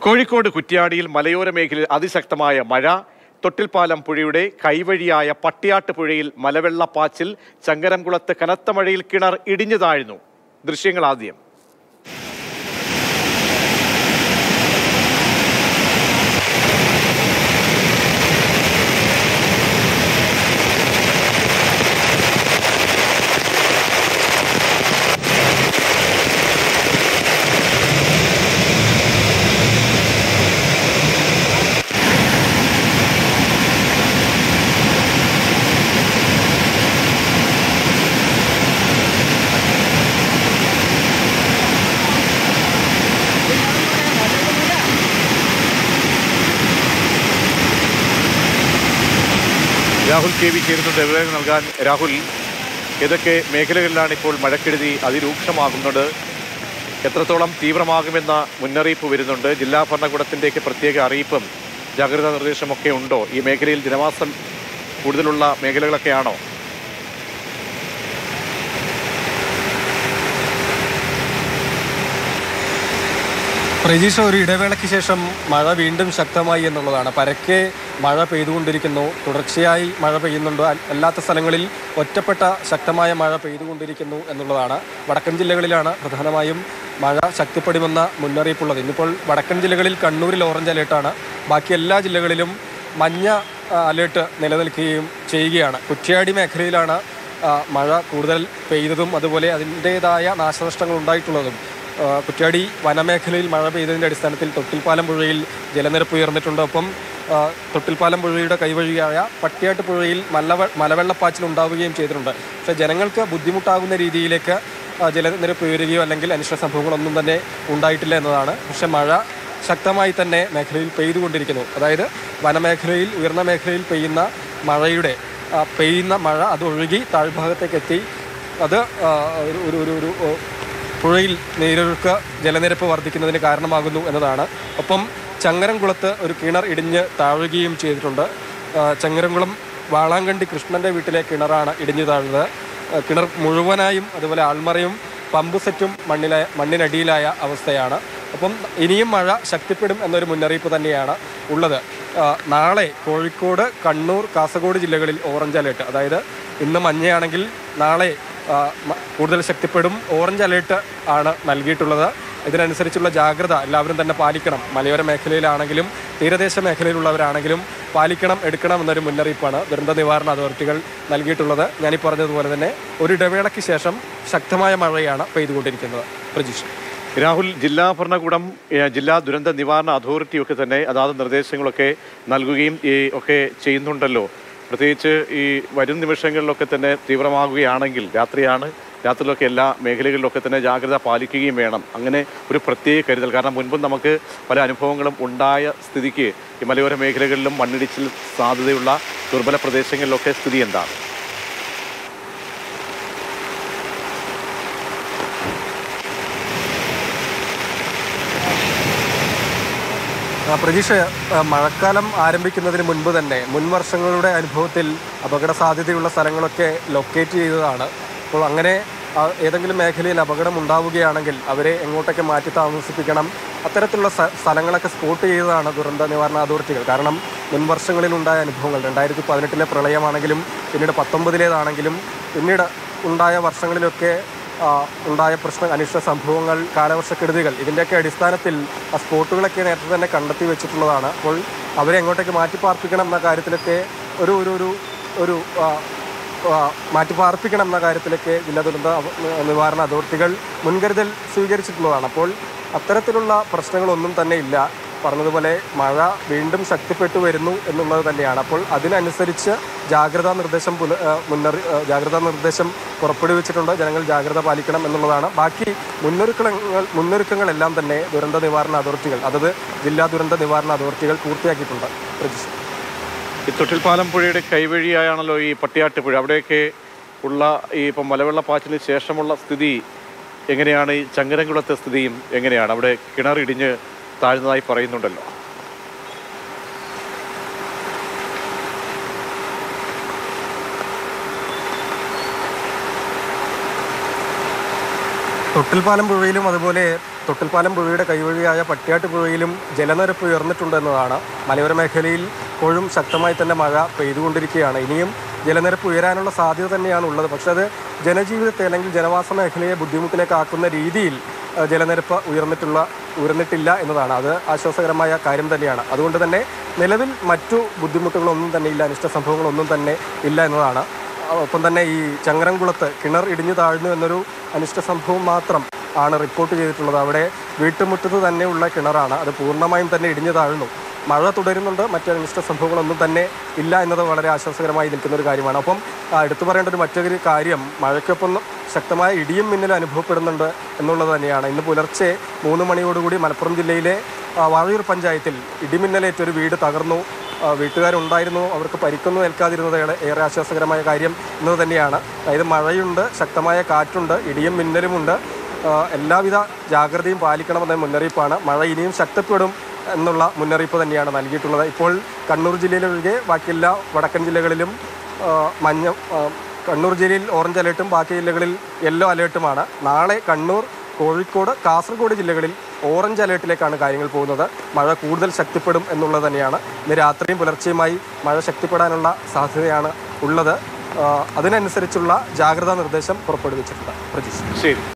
കോഴിക്കോട് കുറ്റ്യാടിയിൽ മലയോര മേഖലയിൽ അതിശക്തമായ മഴ. തൊട്ടിൽപ്പാലം പുഴയുടെ കൈവഴിയായ പട്ടിയാട്ട് പുഴയിൽ മലവെള്ളപ്പാച്ചിൽ. ചങ്ങരംകുളത്ത് കനത്ത മഴയിൽ കിണർ ഇടിഞ്ഞു താഴ്ന്നു. ദൃശ്യങ്ങൾ ആദ്യം. രാഹുൽ കെ വി ചേരുന്നുണ്ട്. വിവരങ്ങൾ നൽകാൻ. രാഹുൽ, ഏതൊക്കെ മേഖലകളിലാണ് ഇപ്പോൾ മഴക്കെടുതി അതിരൂക്ഷമാകുന്നത്? എത്രത്തോളം തീവ്രമാകുമെന്ന മുന്നറിയിപ്പ് വരുന്നുണ്ട്? ജില്ലാ ഭരണകൂടത്തിൻ്റെയൊക്കെ പ്രത്യേക അറിയിപ്പും ജാഗ്രതാ നിർദ്ദേശമൊക്കെ ഉണ്ടോ? ഈ മേഖലയിൽ ജനവാസം കൂടുതലുള്ള മേഖലകളൊക്കെയാണോ? പ്രജീഷ, ഒരു ഇടവേളയ്ക്ക് ശേഷം മഴ വീണ്ടും ശക്തമായി എന്നുള്ളതാണ്. പരക്കെ മഴ പെയ്തുകൊണ്ടിരിക്കുന്നു, തുടർച്ചയായി മഴ പെയ്യുന്നുണ്ട്. അല്ലാത്ത സ്ഥലങ്ങളിൽ ഒറ്റപ്പെട്ട ശക്തമായ മഴ പെയ്തുകൊണ്ടിരിക്കുന്നു എന്നുള്ളതാണ്. വടക്കൻ ജില്ലകളിലാണ് പ്രധാനമായും മഴ ശക്തിപ്പെടുമെന്ന മുന്നറിയിപ്പുള്ളത്. ഇന്നിപ്പോൾ വടക്കൻ ജില്ലകളിൽ കണ്ണൂരിൽ ഓറഞ്ച് അലേർട്ടാണ്. ബാക്കി എല്ലാ ജില്ലകളിലും മഞ്ഞ അലേർട്ട് നിലനിൽക്കുകയും ചെയ്യുകയാണ്. കുറ്റ്യാടി മേഖലയിലാണ് മഴ കൂടുതൽ പെയ്തതും അതുപോലെ അതിൻ്റേതായ നാശനഷ്ടങ്ങൾ ഉണ്ടായിട്ടുള്ളതും. കുറ്റ്യാടി വനമേഖലയിൽ മഴ പെയ്തതിൻ്റെ അടിസ്ഥാനത്തിൽ തൊട്ടിൽപ്പാലം പുഴയിൽ ജലനിരപ്പ് ഉയർന്നിട്ടുണ്ട്. ഒപ്പം തൊട്ടിൽപ്പാലം പുഴയുടെ കൈവഴിയായ പട്ടിയാട്ട് പുഴയിൽ മലവെള്ളപ്പാച്ചിൽ ഉണ്ടാവുകയും ചെയ്തിട്ടുണ്ട്. പക്ഷേ ജനങ്ങൾക്ക് ബുദ്ധിമുട്ടാകുന്ന രീതിയിലേക്ക് ജലനിരപ്പ് ഉയരുകയോ അല്ലെങ്കിൽ അനിഷ്ട സംഭവങ്ങളൊന്നും തന്നെ ഉണ്ടായിട്ടില്ല എന്നതാണ്. പക്ഷേ മഴ ശക്തമായി തന്നെ മേഖലയിൽ പെയ്തുകൊണ്ടിരിക്കുന്നു. അതായത് വനമേഖലയിൽ, ഉയർന്ന മേഖലയിൽ പെയ്യുന്ന മഴ അത് ഒഴുകി താഴ്ഭാഗത്തേക്ക് എത്തി അത് ഒരു പുഴയിൽ നീരൊഴുക്ക് ജലനിരപ്പ് വർദ്ധിക്കുന്നതിന് കാരണമാകുന്നു എന്നതാണ്. ഒപ്പം ചങ്ങരംകുളത്ത് ഒരു കിണർ ഇടിഞ്ഞ് താഴുകയും ചെയ്തിട്ടുണ്ട്. ചങ്ങരംകുളം വാളാങ്കണ്ടി കൃഷ്ണൻ്റെ വീട്ടിലെ കിണറാണ് ഇടിഞ്ഞു താഴുന്നത്. കിണർ മുഴുവനായും അതുപോലെ ആൾമറയും പമ്പ് സെറ്റും മണ്ണിനടിയിലായ അവസ്ഥയാണ്. അപ്പം ഇനിയും മഴ ശക്തിപ്പെടും എന്നൊരു മുന്നറിയിപ്പ് തന്നെയാണ് ഉള്ളത്. നാളെ കോഴിക്കോട്, കണ്ണൂർ, കാസർഗോഡ് ജില്ലകളിൽ ഓറഞ്ച് അലേർട്ട്. അതായത് ഇന്ന് മഞ്ഞയാണെങ്കിൽ നാളെ കൂടുതൽ ശക്തിപ്പെടും. ഓറഞ്ച് അലേർട്ട് ആണ് നൽകിയിട്ടുള്ളത്. ഇതിനനുസരിച്ചുള്ള ജാഗ്രത എല്ലാവരും തന്നെ പാലിക്കണം. മലയോര മേഖലയിലാണെങ്കിലും തീരദേശ മേഖലയിലുള്ളവരാണെങ്കിലും എടുക്കണം എന്നൊരു മുന്നറിയിപ്പാണ് ദുരന്ത നിവാരണ അതോറിറ്റികൾ നൽകിയിട്ടുള്ളത്. ഞാനീ പറഞ്ഞതുപോലെ തന്നെ ഒരു ഇടവേളയ്ക്ക് ശേഷം ശക്തമായ മഴയാണ് പെയ്തുകൊണ്ടിരിക്കുന്നത്. പ്രജീഷ്. രാഹുൽ, ജില്ലാ ഭരണകൂടം, ജില്ലാ ദുരന്ത നിവാരണ അതോറിറ്റിയൊക്കെ തന്നെ അതാത് നിർദ്ദേശങ്ങളൊക്കെ നൽകുകയും ഒക്കെ ചെയ്യുന്നുണ്ടല്ലോ. പ്രത്യേകിച്ച് ഈ വരും നിമിഷങ്ങളിലൊക്കെ തന്നെ തീവ്രമാകുകയാണെങ്കിൽ രാത്രിയിലൊക്കെ എല്ലാ മേഖലകളിലൊക്കെ തന്നെ ജാഗ്രത പാലിക്കുകയും വേണം. അങ്ങനെ ഒരു പ്രത്യേക കരുതൽ. കാരണം മുൻപും നമുക്ക് പല അനുഭവങ്ങളും ഉണ്ടായ സ്ഥിതിക്ക് ഈ മലയോര മേഖലകളിലും മണ്ണിടിച്ചിൽ സാധ്യതയുള്ള ദുർബല പ്രദേശങ്ങളിലൊക്കെ സ്ഥിതി എന്താണ്? പ്രതീക്ഷ, മഴക്കാലം ആരംഭിക്കുന്നതിന് മുൻപ് തന്നെ മുൻ വർഷങ്ങളുടെ അനുഭവത്തിൽ അപകട സാധ്യതയുള്ള സ്ഥലങ്ങളൊക്കെ ലൊക്കേറ്റ് ചെയ്തതാണ്. അപ്പോൾ അങ്ങനെ ഏതെങ്കിലും മേഖലയിൽ അപകടം ഉണ്ടാവുകയാണെങ്കിൽ അവരെ എങ്ങോട്ടൊക്കെ മാറ്റി താമസിപ്പിക്കണം, അത്തരത്തിലുള്ള സ്ഥലങ്ങളൊക്കെ സ്പോട്ട് ചെയ്തതാണ് ദുരന്ത നിവാരണ അതോറിറ്റികൾ. കാരണം മുൻ വർഷങ്ങളിലുണ്ടായ അനുഭവങ്ങൾ 2018 പ്രളയമാണെങ്കിലും പിന്നീട് 19 പിന്നീട് ഉണ്ടായ വർഷങ്ങളിലൊക്കെ ഉണ്ടായ അനിഷ്ട സംഭവങ്ങൾ, കാലവർഷക്കെടുതികൾ, ഇതിൻ്റെയൊക്കെ അടിസ്ഥാനത്തിൽ ആ സ്പോട്ടുകളൊക്കെ നേരത്തെ തന്നെ കണ്ടെത്തി വെച്ചിട്ടുള്ളതാണ്. അപ്പോൾ അവരെ എങ്ങോട്ടേക്ക് മാറ്റിപ്പാർപ്പിക്കണം എന്ന കാര്യത്തിലൊക്കെ ഒരു മാറ്റിപ്പാർപ്പിക്കണം എന്ന കാര്യത്തിലൊക്കെ ജില്ലാ ദുരന്ത നിവാരണ അതോറിറ്റികൾ മുൻകരുതൽ സ്വീകരിച്ചിട്ടുള്ളതാണ്. അപ്പോൾ അത്തരത്തിലുള്ള പ്രശ്നങ്ങളൊന്നും തന്നെ ഇല്ല. പറഞ്ഞതുപോലെ മഴ വീണ്ടും ശക്തിപ്പെട്ടു വരുന്നു എന്നുള്ളത് തന്നെയാണ്. അപ്പോൾ അതിനനുസരിച്ച് ജാഗ്രതാ നിർദ്ദേശം പുറപ്പെടുവിച്ചിട്ടുണ്ട്. ജനങ്ങൾ ജാഗ്രത പാലിക്കണം എന്നുള്ളതാണ്. ബാക്കി മുന്നൊരുക്കങ്ങളെല്ലാം തന്നെ ദുരന്ത നിവാരണ അതോറിറ്റികൾ, അതത് ജില്ലാ ദുരന്ത നിവാരണ അതോറിറ്റികൾ പൂർത്തിയാക്കിയിട്ടുണ്ട്. ഈ തൊട്ടിൽപ്പാലം പുഴയുടെ കൈവഴിയായാണല്ലോ ഈ പട്ടിയാട്ട് പുഴ. അവിടെയൊക്കെ ഉള്ള ഈ ഇപ്പം മലവെള്ളപ്പാച്ചിന് ശേഷമുള്ള സ്ഥിതി എങ്ങനെയാണ്? ഈ ചങ്ങരംകുളത്തെ സ്ഥിതിയും എങ്ങനെയാണ്? അവിടെ കിണർ ഇടിഞ്ഞ് താഴ്ന്നതായി പറയുന്നുണ്ടല്ലോ. തൊട്ടിൽപ്പാലം പുഴയിലും അതുപോലെ തൊട്ടിൽപ്പാലം പുഴയുടെ കൈവഴിയായ പട്ടിയാട്ട് പുഴയിലും ജലനിരപ്പ് ഉയർന്നിട്ടുണ്ട് എന്നതാണ്. മലയോര മേഖലയിൽ ഇപ്പോഴും ശക്തമായി തന്നെ മഴ പെയ്തുകൊണ്ടിരിക്കുകയാണ്. ഇനിയും ജലനിരപ്പ് ഉയരാനുള്ള സാധ്യത തന്നെയാണ് ഉള്ളത്. പക്ഷേ അത് ജനജീവിതത്തെ അല്ലെങ്കിൽ ജനവാസ മേഖലയെ ബുദ്ധിമുട്ടിലേക്കാക്കുന്ന രീതിയിൽ ജലനിരപ്പ് ഉയർന്നിട്ടില്ല എന്നതാണ്. അത് ആശ്വാസകരമായ കാര്യം തന്നെയാണ്. അതുകൊണ്ട് തന്നെ നിലവിൽ മറ്റു ബുദ്ധിമുട്ടുകളൊന്നും തന്നെ ഇല്ല, അനിഷ്ട സംഭവങ്ങളൊന്നും തന്നെ ഇല്ല എന്നതാണ്. ഒപ്പം തന്നെ ഈ ചങ്ങരംകുളത്ത് കിണർ ഇടിഞ്ഞു താഴ്ന്നു എന്നൊരു അനിഷ്ട സംഭവം മാത്രം ആണ് റിപ്പോർട്ട് ചെയ്തിട്ടുള്ളത്. അവിടെ വീട്ടുമുറ്റത്ത് തന്നെയുള്ള കിണറാണ്, അത് പൂർണ്ണമായും തന്നെ ഇടിഞ്ഞു താഴ്ന്നു. മഴ തുടരുന്നുണ്ട്, മറ്റ് അനിഷ്ട സംഭവങ്ങളൊന്നും തന്നെ ഇല്ല എന്നത് വളരെ ആശ്വാസകരമായി നിൽക്കുന്ന ഒരു കാര്യമാണ്. അപ്പം എടുത്തു പറയേണ്ട ഒരു മറ്റൊരു കാര്യം, മഴയ്ക്കൊപ്പം ശക്തമായ ഇടിയും മിന്നലും അനുഭവപ്പെടുന്നുണ്ട് എന്നുള്ളത് തന്നെയാണ്. ഇന്ന് പുലർച്ചെ 3 മണിയോടുകൂടി മലപ്പുറം ജില്ലയിലെ വാഴയൂർ പഞ്ചായത്തിൽ ഇടിമിന്നലേറ്റൊരു വീട് തകർന്നു. വീട്ടുകാരുണ്ടായിരുന്നു, അവർക്ക് പരിക്കൊന്നും ഏൽക്കാതിരുന്നത് ഏറെ ആശ്വാസകരമായ കാര്യം എന്നത് തന്നെയാണ്. അതായത് മഴയുണ്ട്, ശക്തമായ കാറ്റുണ്ട്, ഇടിയും മിന്നലുമുണ്ട്. എല്ലാവിധ ജാഗ്രതയും പാലിക്കണമെന്ന മുന്നറിയിപ്പാണ്. മഴ ഇനിയും ശക്തിപ്പെടും എന്നുള്ള മുന്നറിയിപ്പ് തന്നെയാണ് നൽകിയിട്ടുള്ളത്. ഇപ്പോൾ കണ്ണൂർ ജില്ലയിലൊഴികെ ബാക്കിയെല്ലാ വടക്കൻ ജില്ലകളിലും കണ്ണൂർ ജില്ലയിൽ ഓറഞ്ച് അലേർട്ടും ബാക്കി ജില്ലകളിൽ യെല്ലോ അലേർട്ടുമാണ്. നാളെ കണ്ണൂർ, കോഴിക്കോട്, കാസർഗോഡ് ജില്ലകളിൽ ഓറഞ്ച് അലേർട്ടിലേക്കാണ് കാര്യങ്ങൾ പോകുന്നത്. മഴ കൂടുതൽ ശക്തിപ്പെടും എന്നുള്ളത് തന്നെയാണ്. ഇന്ന് രാത്രിയും പുലർച്ചെയുമായി മഴ ശക്തിപ്പെടാനുള്ള സാധ്യതയാണ് ഉള്ളത്. അതിനനുസരിച്ചുള്ള ജാഗ്രതാ നിർദ്ദേശം പുറപ്പെടുവിച്ചിട്ടുണ്ട്. പ്രതീക്ഷ. ശരി.